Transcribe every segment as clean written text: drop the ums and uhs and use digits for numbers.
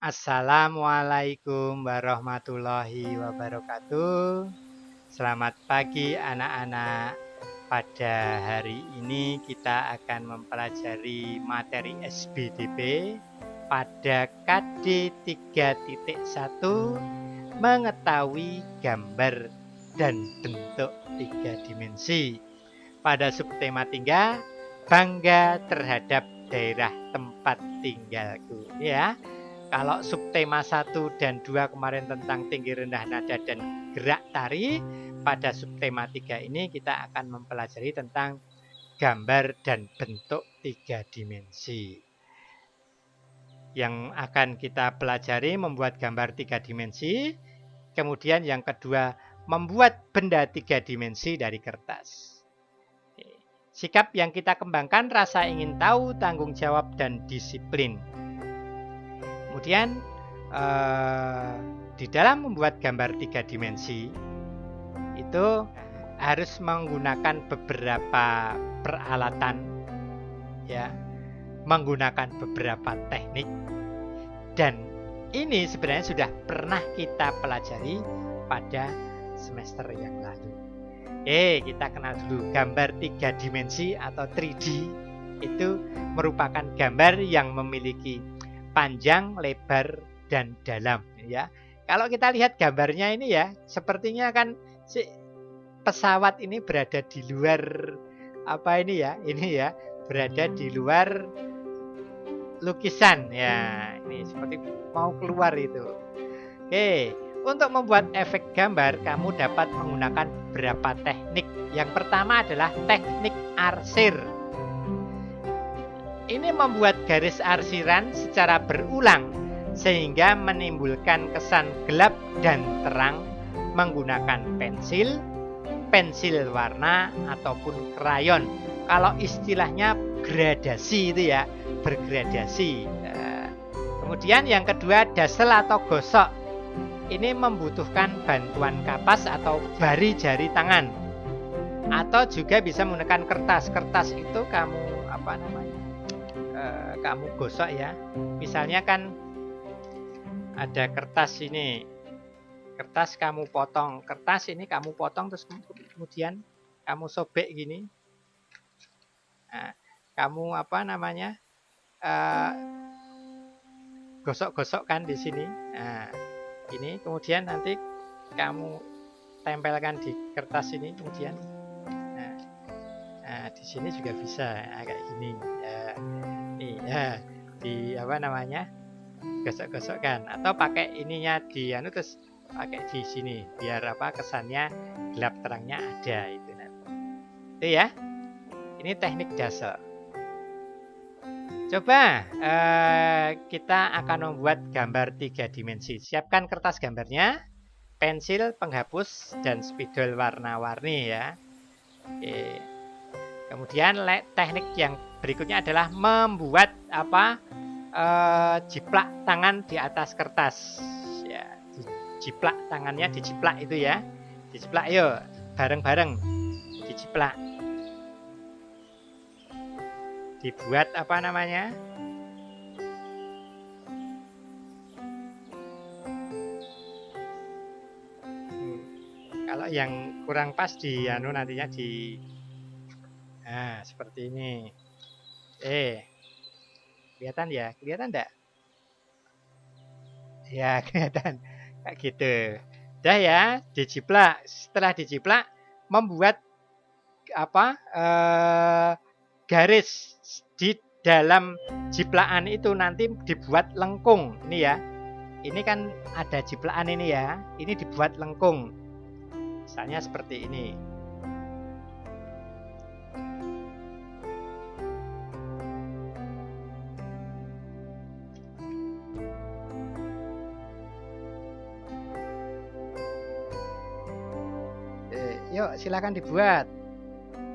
Assalamualaikum warahmatullahi wabarakatuh. Selamat pagi anak-anak. Pada hari ini kita akan mempelajari materi SBDP pada KD 3.1 mengetahui gambar dan bentuk 3 dimensi. Pada subtema 3, bangga terhadap daerah tempat tinggalku, ya. Kalau subtema 1 dan 2 kemarin tentang tinggi rendah nada dan gerak tari, pada subtema 3 ini kita akan mempelajari tentang gambar dan bentuk 3 dimensi. Yang akan kita pelajari membuat gambar 3 dimensi, kemudian yang kedua membuat benda 3 dimensi dari kertas. Sikap yang kita kembangkan rasa ingin tahu, tanggung jawab, dan disiplin. Kemudian di dalam membuat gambar 3 dimensi itu harus menggunakan beberapa peralatan, ya, menggunakan beberapa teknik, dan ini sebenarnya sudah pernah kita pelajari pada semester yang lalu. Kita kenal dulu gambar 3 dimensi atau 3D. Itu merupakan gambar yang memiliki panjang, lebar, dan dalam, ya. Kalau kita lihat gambarnya ini, ya, sepertinya kan si pesawat ini berada di luar apa ini, ya. Ini, ya, berada di luar lukisan, ya. Ini seperti mau keluar itu. Untuk membuat efek gambar kamu dapat menggunakan beberapa teknik. Yang pertama adalah teknik arsir. Ini membuat garis arsiran secara berulang sehingga menimbulkan kesan gelap dan terang menggunakan pensil, pensil warna, ataupun krayon. Kalau istilahnya gradasi itu, ya, bergradasi. Kemudian yang kedua, dasel atau gosok. Ini membutuhkan bantuan kapas atau jari tangan, atau juga bisa menggunakan kertas. Kertas itu kamu kamu gosok, ya. Misalnya kan ada kertas ini, kertas kamu potong, kertas ini kamu potong terus kemudian kamu sobek gini. Nah, kamu gosok-gosok kan di sini. Nah, ini kemudian nanti kamu tempelkan di kertas ini kemudian. Nah, di sini juga bisa, kayak gini. Ya, di gosok-gosokkan, atau pakai ininya terus pakai di sini biar kesannya gelap terangnya ada itu nanti. Itu, ya. Ini teknik dasar. Coba kita akan membuat gambar 3 dimensi. Siapkan kertas gambarnya, pensil, penghapus, dan spidol warna-warni, ya. Kemudian teknik yang berikutnya adalah membuat jiplak tangan di atas kertas, ya. Jiplak tangannya, dijiplak itu, ya. Dijiplak, yuk, bareng-bareng dijiplak. Dibuat kalau yang kurang pas nantinya nah, seperti ini. Kelihatan, ya? Kelihatan enggak? Ya, kelihatan. Kayak gitu. Udah, ya, dijiplak. Setelah dijiplak, membuat garis di dalam jiplakan itu nanti dibuat lengkung. Ini, ya. Ini kan ada jiplakan ini, ya. Ini dibuat lengkung. Misalnya seperti ini. Yuk, silakan dibuat.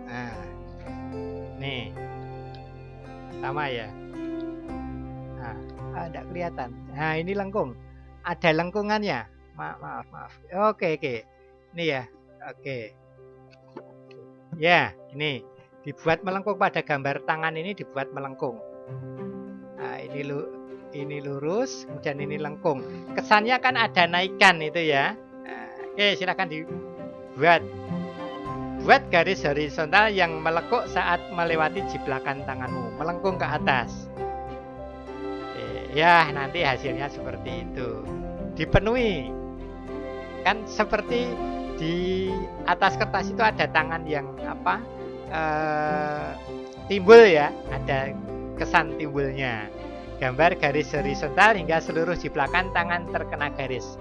Nah, nih, sama, ya. Nah, ada kelihatan. Nah, ini lengkung. Ada lengkungannya. Maaf. Oke. Ini, ya. Oke. Ya, ini dibuat melengkung. Pada gambar tangan ini dibuat melengkung. Nah, ini ini lurus, kemudian ini lengkung. Kesannya kan ada naikan itu ya. Nah, oke, silakan dibuat. Buat garis horizontal yang melekuk saat melewati jiplakan tanganmu, melengkung ke atas. Oke, ya, nanti hasilnya seperti itu. Dipenuhi. Kan seperti di atas kertas itu ada tangan yang timbul ya, ada kesan timbulnya. Gambar garis horizontal hingga seluruh jiplakan tangan terkena garis.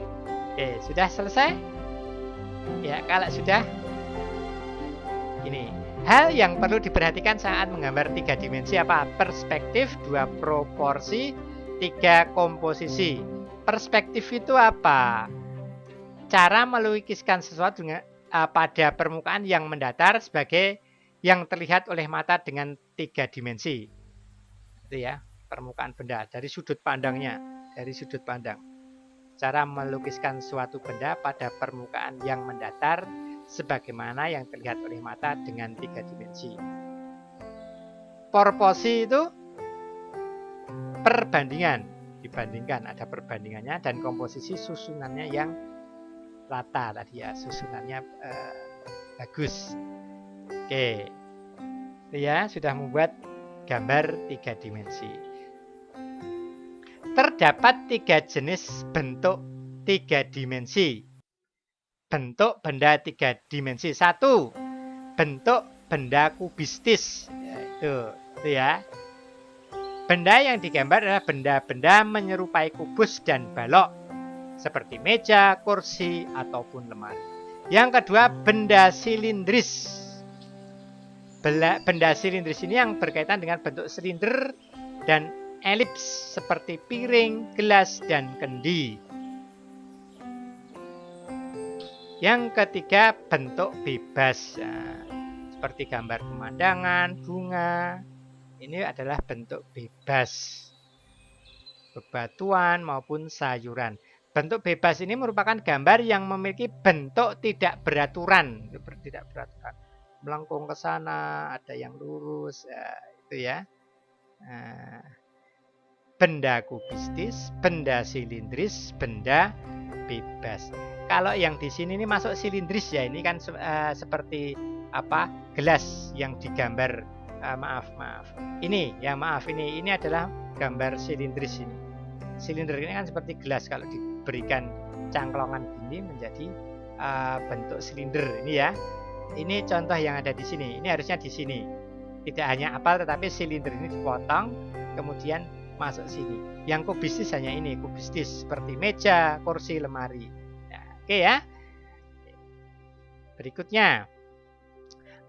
Oke, sudah selesai? Ya, kalau sudah, ini hal yang perlu diperhatikan saat menggambar 3 dimensi apa? Perspektif, 2 proporsi, 3 komposisi. Perspektif itu apa? Cara melukiskan sesuatu pada permukaan yang mendatar sebagai yang terlihat oleh mata dengan 3 dimensi. Itu ya, permukaan benda dari sudut pandangnya, dari sudut pandang. Cara melukiskan suatu benda pada permukaan yang mendatar sebagaimana yang terlihat oleh mata dengan 3 dimensi. Proporsi itu perbandingan, dibandingkan, ada perbandingannya, dan komposisi susunannya yang rata tadi ya, susunannya bagus. Oke, itu ya, sudah membuat gambar 3 dimensi. Terdapat 3 jenis bentuk 3 dimensi. Bentuk benda 3 dimensi. 1, bentuk benda kubistis. Itu ya. Benda yang digambar adalah benda-benda menyerupai kubus dan balok, seperti meja, kursi, ataupun lemari. Yang kedua, benda silindris. Benda silindris ini yang berkaitan dengan bentuk silinder dan elips, seperti piring, gelas, dan kendi. Yang ketiga, bentuk bebas, seperti gambar pemandangan, bunga. Ini adalah bentuk bebas, bebatuan maupun sayuran. Bentuk bebas ini merupakan gambar yang memiliki bentuk tidak beraturan, tidak beraturan, melengkung ke sana, ada yang lurus, itu ya. Benda kubistis, benda silindris, benda bebas. Kalau yang di sini ini masuk silindris ya, ini kan seperti gelas yang digambar. Maaf. Ini adalah gambar silindris ini. Silinder ini kan seperti gelas, kalau diberikan cangklongan gini menjadi bentuk silinder ini ya. Ini contoh yang ada di sini. Ini harusnya di sini. Tidak hanya apal, tetapi silinder ini dipotong kemudian masuk sini. Yang kubistis hanya ini, kubistis seperti meja, kursi, lemari. Nah, oke ya. Berikutnya,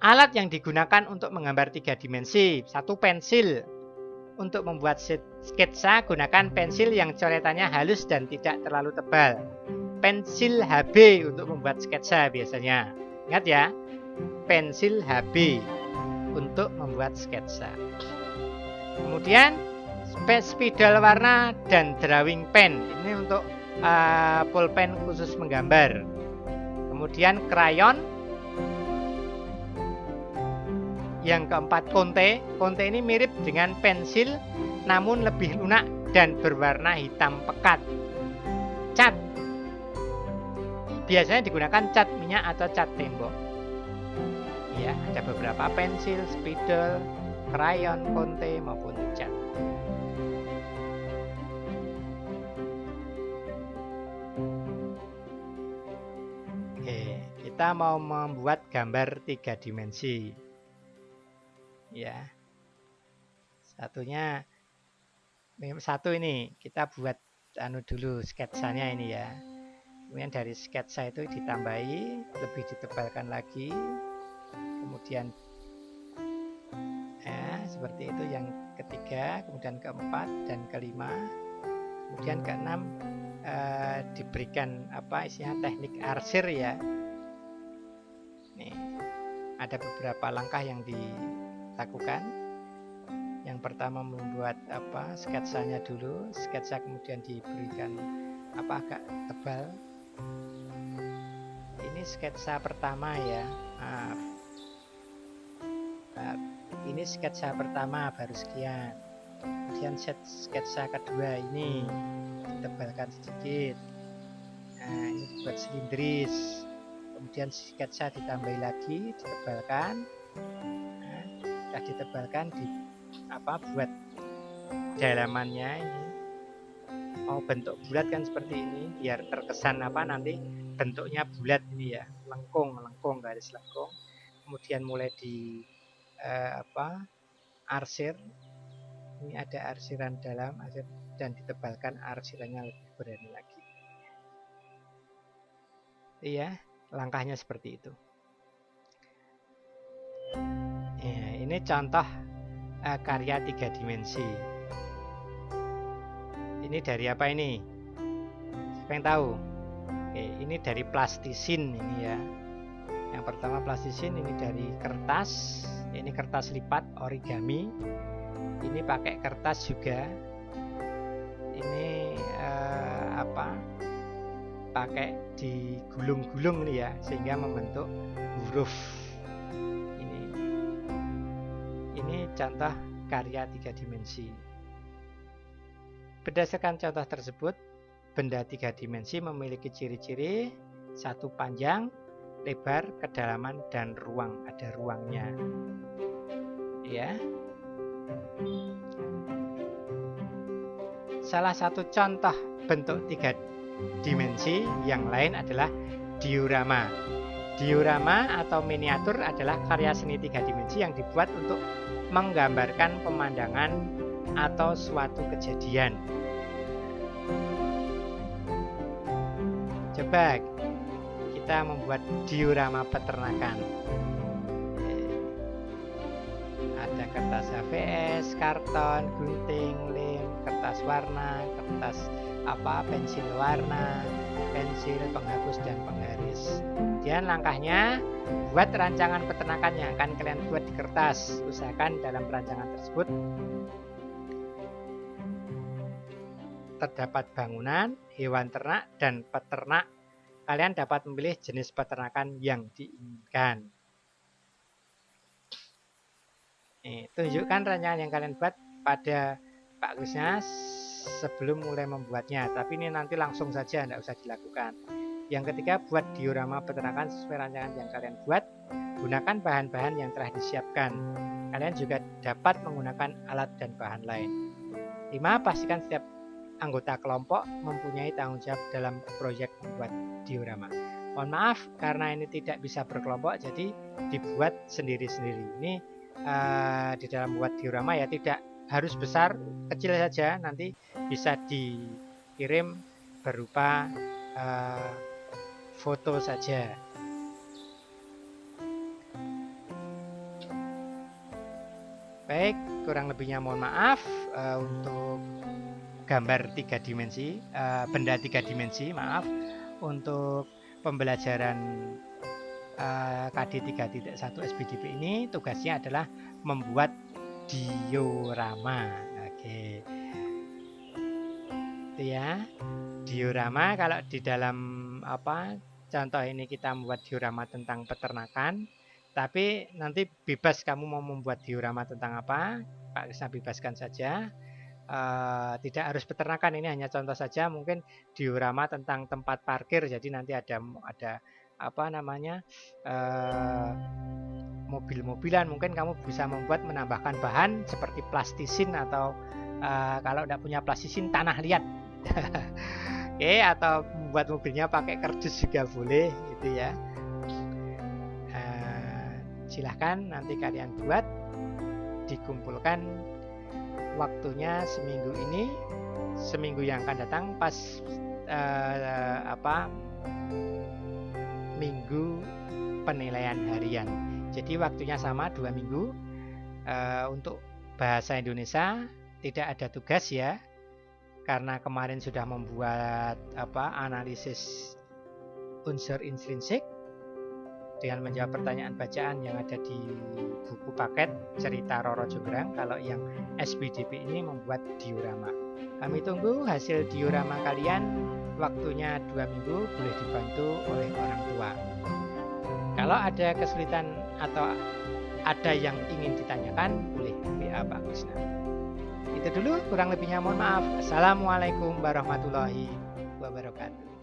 alat yang digunakan untuk menggambar 3 dimensi. 1, pensil. Untuk membuat sketsa, gunakan pensil yang coretannya halus dan tidak terlalu tebal. Pensil HB untuk membuat sketsa biasanya. Ingat ya, pensil HB untuk membuat sketsa. Kemudian, spidol warna dan drawing pen. Ini untuk pulpen khusus menggambar. Kemudian, krayon. Yang keempat, konte. Konte ini mirip dengan pensil namun lebih lunak dan berwarna hitam pekat. Cat. Biasanya digunakan cat minyak atau cat tembok. Ya, ada beberapa pensil, spidol, krayon, konte maupun cat. Oke, kita mau membuat gambar 3 dimensi. Ya, satu ini kita buat dulu sketsanya ini ya. Kemudian dari sketsa itu ditambahi, lebih ditebalkan lagi. Kemudian seperti itu yang ketiga, kemudian keempat dan kelima, kemudian keenam diberikan teknik arsir ya. Nih, ada beberapa langkah yang dilakukan. Yang pertama membuat sketsanya dulu, sketsa kemudian diberikan agak tebal. Ini sketsa pertama ya. Ini sketsa pertama baru sekian. Kemudian sketsa kedua ini ditebalkan sedikit. Nah, ini dibuat silindris. Kemudian sketsa ditambahi lagi, ditebalkan. Nah, sudah ditebalkan, buat dalamannya ini. Mau bentuk bulat kan seperti ini, biar terkesan nanti bentuknya bulat ini ya, lengkung, garis lengkung. Kemudian mulai di arsir. Ini ada arsiran dalam, dan ditebalkan arsirannya lebih berani lagi. Iya, langkahnya seperti itu. Ya, ini contoh karya 3 dimensi. Ini dari apa ini? Siapa yang tahu? Oke, ini dari plastisin ini ya. Yang pertama plastisin ini dari kertas. Ini kertas lipat origami. Ini pakai kertas juga. Ini pakai digulung-gulung nih ya, sehingga membentuk huruf. Ini contoh karya 3 dimensi. Berdasarkan contoh tersebut, benda 3 dimensi memiliki ciri-ciri: satu, panjang, lebar, kedalaman, dan ruang. Ada ruangnya. Ya. Salah satu contoh bentuk 3 dimensi yang lain adalah diorama. Diorama atau miniatur adalah karya seni 3 dimensi yang dibuat untuk menggambarkan pemandangan atau suatu kejadian. Coba kita membuat diorama peternakan. Ada kertas HVS, karton, gunting, lem, kertas warna, kertas pensil warna, pensil penghapus dan penggaris. Kemudian langkahnya, buat rancangan peternakan yang akan kalian buat di kertas. Usahakan dalam rancangan tersebut terdapat bangunan, hewan ternak, dan peternak. Kalian dapat memilih jenis peternakan yang diinginkan. Tunjukkan rancangan yang kalian buat pada Pak Krisna sebelum mulai membuatnya. Tapi ini nanti langsung saja, tidak usah dilakukan. Yang ketiga, buat diorama peternakan sesuai rancangan yang kalian buat. Gunakan bahan-bahan yang telah disiapkan. Kalian juga dapat menggunakan alat dan bahan lain. 5. Pastikan setiap anggota kelompok mempunyai tanggung jawab dalam proyek membuat diorama. Mohon maaf, karena ini tidak bisa berkelompok, jadi dibuat sendiri-sendiri. Ini di dalam buat diorama ya, tidak harus besar, kecil saja, nanti bisa dikirim berupa foto saja. Baik, kurang lebihnya mohon maaf. Untuk gambar 3 dimensi, benda 3 dimensi, maaf, untuk pembelajaran KD 3.1 SBDP ini tugasnya adalah membuat diorama. Oke. Itu ya. Diorama, kalau di dalam contoh ini kita membuat diorama tentang peternakan, tapi nanti bebas kamu mau membuat diorama tentang apa, Pak Krisna bebaskan saja. Tidak harus peternakan, ini hanya contoh saja. Mungkin diorama tentang tempat parkir, jadi nanti ada mobil-mobilan, mungkin kamu bisa menambahkan bahan seperti plastisin, atau kalau tidak punya plastisin, tanah liat. Oke, atau membuat mobilnya pakai kardus juga boleh, gitu ya. Silahkan nanti kalian buat, dikumpulkan waktunya seminggu ini, seminggu yang akan datang pas minggu penilaian harian. Jadi waktunya sama 2 minggu. Untuk bahasa Indonesia tidak ada tugas ya, karena kemarin sudah membuat analisis unsur intrinsik dengan menjawab pertanyaan bacaan yang ada di buku paket cerita Roro Jonggrang. Kalau yang SBDP ini membuat diorama. Kami tunggu hasil diorama kalian. Waktunya 2 minggu, boleh dibantu oleh orang tua. Kalau ada kesulitan atau ada yang ingin ditanyakan, boleh WA Pak Krisna. Itu dulu, kurang lebihnya mohon maaf. Assalamualaikum warahmatullahi wabarakatuh.